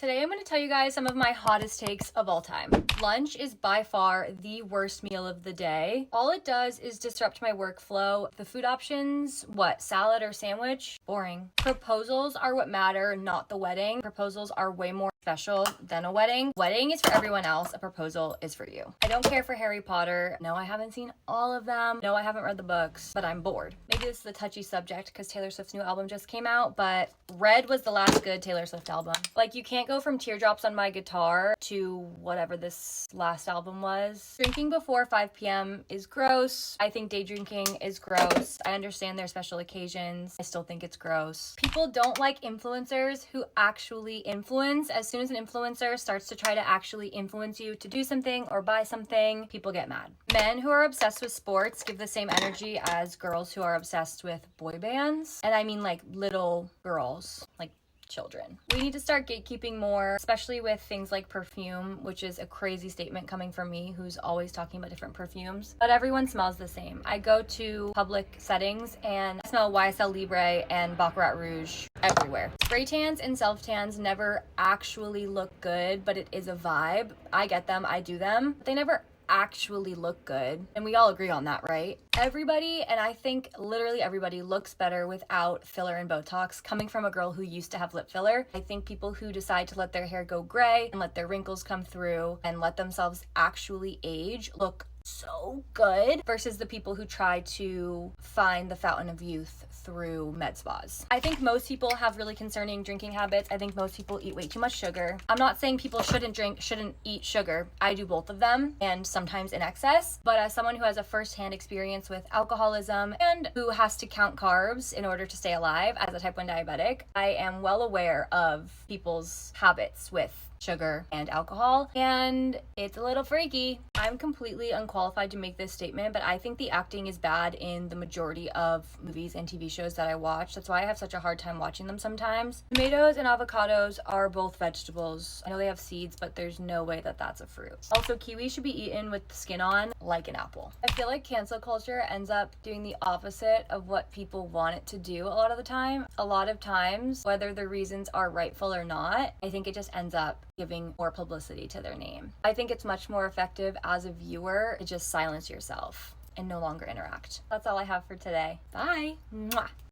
Today I'm going to tell you guys some of my hottest takes of all time. Lunch is by far the worst meal of the day. All it does is disrupt my workflow. The food options, what, salad or sandwich? Boring. Proposals are what matter, not the wedding. Proposals are way more special than a wedding. Wedding is for everyone else. A proposal is for you. I don't care for Harry Potter. No, I haven't seen all of them. No, I haven't read the books, but I'm bored. Maybe this is a touchy subject because Taylor Swift's new album just came out, but Red was the last good Taylor Swift album. Like, you can't go from Teardrops on My Guitar to whatever this last album was. Drinking before 5 p.m. is gross. I think day drinking is gross. I understand their special occasions. I still think it's gross. People don't like influencers who actually influence. As soon as an influencer starts to try to actually influence you to do something or buy something, people get mad. Men who are obsessed with sports give the same energy as girls who are obsessed with boy bands. And I mean like little girls, like children. We need to start gatekeeping more, especially with things like perfume, which is a crazy statement coming from me who's always talking about different perfumes. But everyone smells the same. I go to public settings and I smell YSL Libre and Baccarat Rouge everywhere. Spray tans and self tans never actually look good, but it is a vibe. I get them, I do them. But they never actually look good, and we all agree on that, right? Everybody, and I think literally everybody, looks better without filler and Botox. Coming from a girl who used to have lip filler, I think people who decide to let their hair go gray and let their wrinkles come through and let themselves actually age look so good versus the people who try to find the fountain of youth through med spas. I think most people have really concerning drinking habits. I think most people eat way too much sugar. I'm not saying people shouldn't eat sugar. I do both of them, and sometimes in excess. But as someone who has a first-hand experience with alcoholism and who has to count carbs in order to stay alive as a type 1 diabetic, I am well aware of people's habits with sugar and alcohol, and it's a little freaky. I'm completely unqualified to make this statement, but I think the acting is bad in the majority of movies and TV shows that I watch. That's why I have such a hard time watching them sometimes. Tomatoes and avocados are both vegetables. I know they have seeds, but there's no way that that's a fruit. Also, kiwi should be eaten with the skin on, like an apple. I feel like cancel culture ends up doing the opposite of what people want it to do a lot of the time. A lot of times, whether the reasons are rightful or not, I think it just ends up giving more publicity to their name. I think it's much more effective as a viewer to just silence yourself and no longer interact. That's all I have for today. Bye. Mwah.